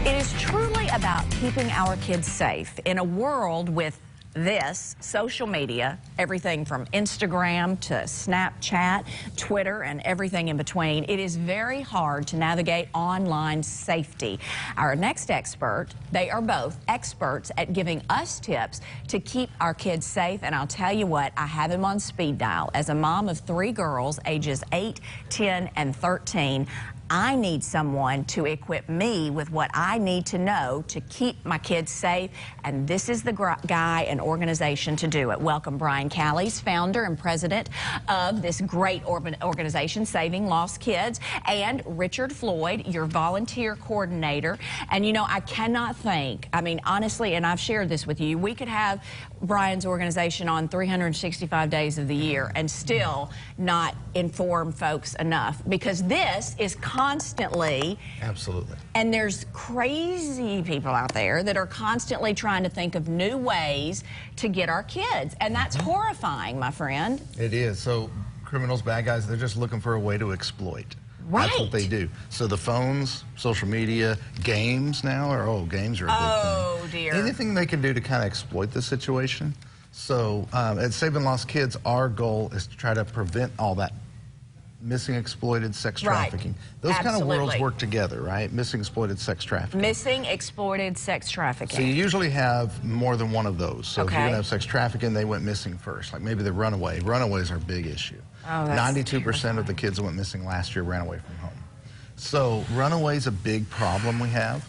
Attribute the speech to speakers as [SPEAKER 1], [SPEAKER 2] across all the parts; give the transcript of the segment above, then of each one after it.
[SPEAKER 1] It is truly about keeping our kids safe in a world with this social media, everything from Instagram to Snapchat, Twitter, and everything in between. It is very hard to navigate online safety. Our next expert, they are both experts at giving us tips to keep our kids safe. And I'll tell you what, I have him on speed dial. As a mom of 3 girls, ages 8, 10, and 13, I need someone to equip me with what I need to know to keep my kids safe, and this is the guy and organization to do it. Welcome, Brian Callies, founder and president of this great organization, Saving Lost Kids, and Richard Floyd, your volunteer coordinator. And you know, I cannot think, I mean, honestly, and I've shared this with you, we could have Brian's organization on 365 days of the year and still not inform folks enough, because this is constantly.
[SPEAKER 2] Absolutely.
[SPEAKER 1] And there's crazy people out there that are constantly trying to think of new ways to get our kids. And that's horrifying, my friend.
[SPEAKER 2] It is. So criminals, bad guys, they're just looking for a way to exploit.
[SPEAKER 1] Right.
[SPEAKER 2] That's what they do. So the phones, social media, games now games are a big thing.
[SPEAKER 1] Oh, dear.
[SPEAKER 2] Anything they can do to kind of exploit the situation. So at Saving Lost Kids, our goal is to try to prevent all that missing, exploited, sex trafficking. Those kind of worlds work together, right? Missing, exploited, sex trafficking.
[SPEAKER 1] Missing, exploited, sex trafficking.
[SPEAKER 2] So you usually have more than one of those. So if you're going to have sex trafficking, they went missing first. Like maybe the runaway. Runaways are a big issue.
[SPEAKER 1] Oh, that's
[SPEAKER 2] 92% of the kids that went missing last year ran away from home. So runaway's a big problem we have.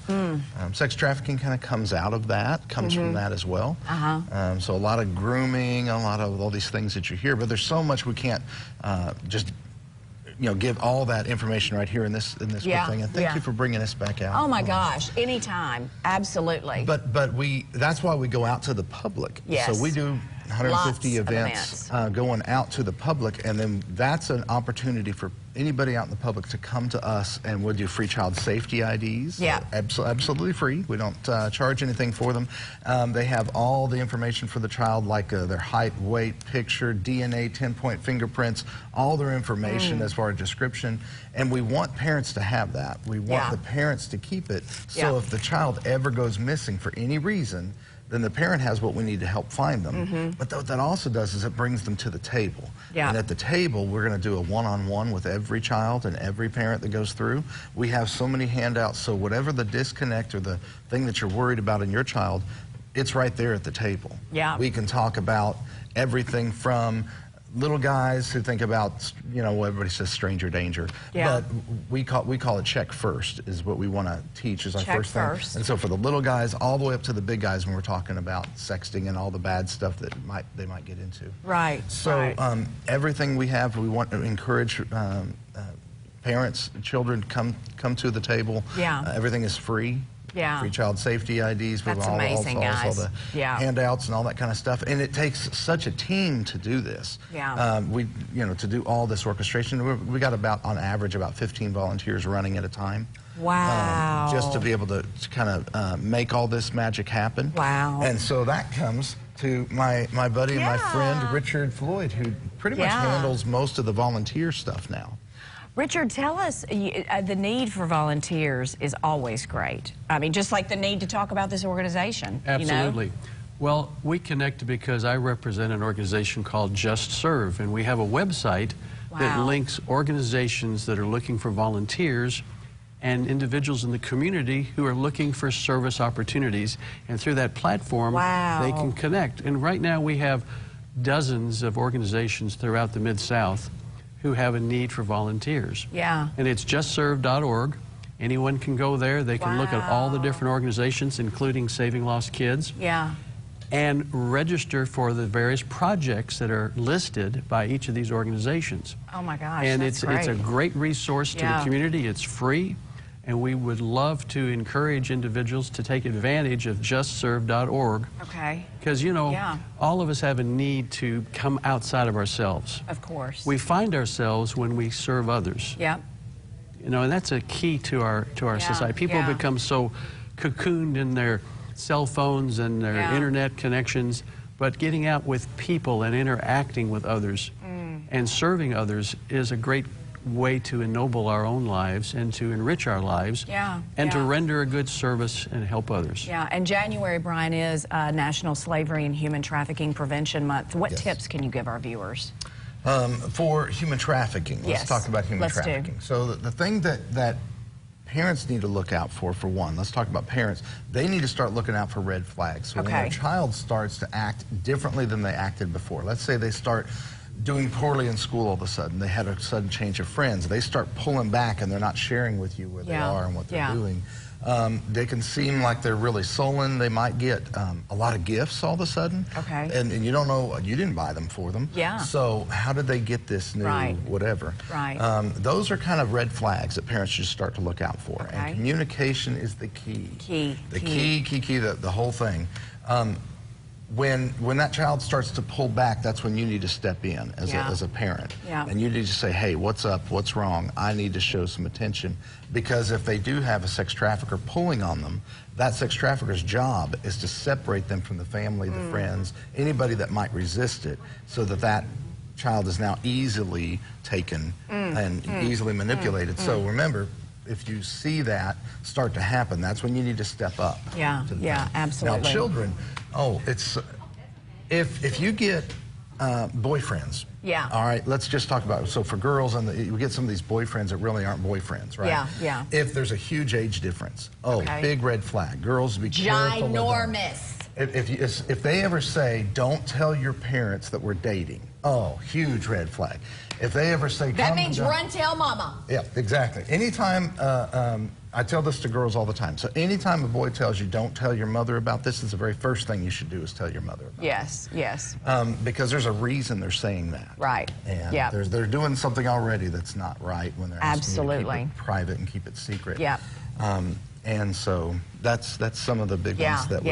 [SPEAKER 2] Sex trafficking kind of comes out of that, comes from that as well. So a lot of grooming, a lot of all these things that you hear, but there's so much we can't just give all that information right here in this quick thing. And thank you for bringing us back out.
[SPEAKER 1] Oh my gosh, anytime, absolutely.
[SPEAKER 2] But that's why we go out to the public.
[SPEAKER 1] Yes.
[SPEAKER 2] So we do 150 events going out to the public, and then that's an opportunity for anybody out in the public to come to us, and we'll do free child safety IDs.
[SPEAKER 1] Yeah.
[SPEAKER 2] Absolutely free. We don't charge anything for them. They have all the information for the child, like their height, weight, picture, DNA, 10-point fingerprints, all their information as far as description. And we want parents to have that. We want the parents to keep it. So if the child ever goes missing for any reason, then the parent has what we need to help find them. But what that also does is it brings them to the table. And at the table, we're going to do a one-on-one with every child and every parent that goes through. We have so many handouts, so whatever the disconnect or the thing that you're worried about in your child, it's right there at the table. We can talk about everything from little guys who think about, everybody says stranger danger, but we call it check first is what we want to teach is our first thing. And so for the little guys all the way up to the big guys when we're talking about sexting and all the bad stuff that they might get into. So everything we have, we want to encourage parents, children come to the table. Everything is free. Free child safety IDs.
[SPEAKER 1] That's amazing, guys.
[SPEAKER 2] All the handouts and all that kind of stuff. And it takes such a team to do this. To do all this orchestration. We got on average, about 15 volunteers running at a time.
[SPEAKER 1] Wow.
[SPEAKER 2] Just to be able to kind of make all this magic happen.
[SPEAKER 1] Wow.
[SPEAKER 2] And so that comes to my buddy and my friend, Richard Floyd, who pretty much handles most of the volunteer stuff now.
[SPEAKER 1] Richard, tell us, the need for volunteers is always great. I mean, just like the need to talk about this organization.
[SPEAKER 3] Absolutely. Well, we connect because I represent an organization called Just Serve, and we have a website that links organizations that are looking for volunteers and individuals in the community who are looking for service opportunities. And through that platform, they can connect. And right now we have dozens of organizations throughout the Mid-South who have a need for volunteers. And it's justserve.org. Anyone can go there. They can look at all the different organizations, including Saving Lost Kids. And register for the various projects that are listed by each of these organizations.
[SPEAKER 1] Oh my gosh,
[SPEAKER 3] and
[SPEAKER 1] it's
[SPEAKER 3] a great resource to the community. It's free. And we would love to encourage individuals to take advantage of justserve.org. Because, all of us have a need to come outside of ourselves.
[SPEAKER 1] Of course.
[SPEAKER 3] We find ourselves when we serve others. And that's a key to our society. People become so cocooned in their cell phones and their internet connections, but getting out with people and interacting with others and serving others is a great way to ennoble our own lives and to enrich our lives, and to render a good service and help others.
[SPEAKER 1] Yeah, and January, Brian, is National Slavery and Human Trafficking Prevention Month. What tips can you give our viewers?
[SPEAKER 2] For human trafficking, let's talk about human trafficking. So the thing that parents need to look out for one, let's talk about parents. They need to start looking out for red flags. So when their child starts to act differently than they acted before, let's say they start doing poorly in school all of a sudden, they had a sudden change of friends, they start pulling back and they're not sharing with you where they are and what they're doing. They can seem like they're really sullen. They might get a lot of gifts all of a sudden. And you don't know, you didn't buy them for them. So how did they get this new whatever? Those are kind of red flags that parents should start to look out for. And communication is the key. The whole thing. When that child starts to pull back, that's when you need to step in as a parent. And you need to say, hey, what's up? What's wrong? I need to show some attention. Because if they do have a sex trafficker pulling on them, that sex trafficker's job is to separate them from the family, the friends, anybody that might resist it, so that child is now easily taken and easily manipulated. So remember, if you see that start to happen, that's when you need to step up.
[SPEAKER 1] Absolutely.
[SPEAKER 2] Now, children, if you get boyfriends, all right, let's just talk about it. So for girls, we get some of these boyfriends that really aren't boyfriends, right? If there's a huge age difference, big red flag. Girls, be careful.
[SPEAKER 1] Ginormous.
[SPEAKER 2] If they ever say, don't tell your parents that we're dating, huge red flag. If they ever say,
[SPEAKER 1] that means run tell mama.
[SPEAKER 2] Yeah, exactly. Anytime, I tell this to girls all the time. So anytime a boy tells you, don't tell your mother about this, it's the very first thing you should do is tell your mother about it. Because there's a reason they're saying that. And they're doing something already that's not right when they're asking you to keep it private and keep it secret. And so that's some of the big ones that we...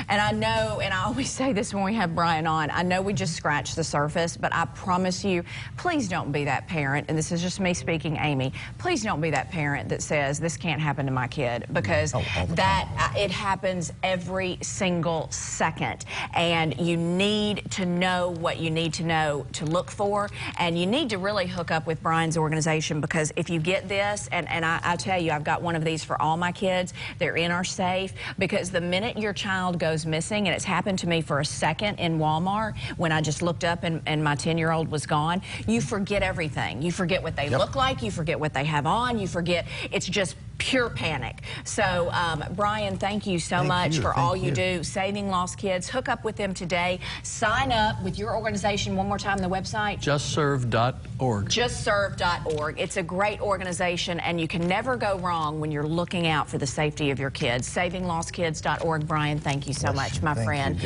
[SPEAKER 1] And I know, and I always say this when we have Brian on, I know we just scratched the surface, but I promise you, please don't be that parent, and this is just me speaking, Amy, please don't be that parent that says, this can't happen to my kid, because it happens every single second, and you need to know what you need to know to look for, and you need to really hook up with Brian's organization, because if you get this, and I tell you, I've got one of these for all my kids, they're in our safe, because the minute your child goes missing, and it's happened to me for a second in Walmart when I just looked up and my 10-year-old was gone, you forget everything. You forget what they look like, you forget what they have on, you forget, it's just pure panic. So, Brian, thank you so much for all you do, saving lost kids. Hook up with them today. Sign up with your organization one more time, the website.
[SPEAKER 3] JustServe.org.
[SPEAKER 1] JustServe.org. It's a great organization, and you can never go wrong when you're looking out for the safety of your kids. SavingLostKids.org. Brian, thank you so much, my friend.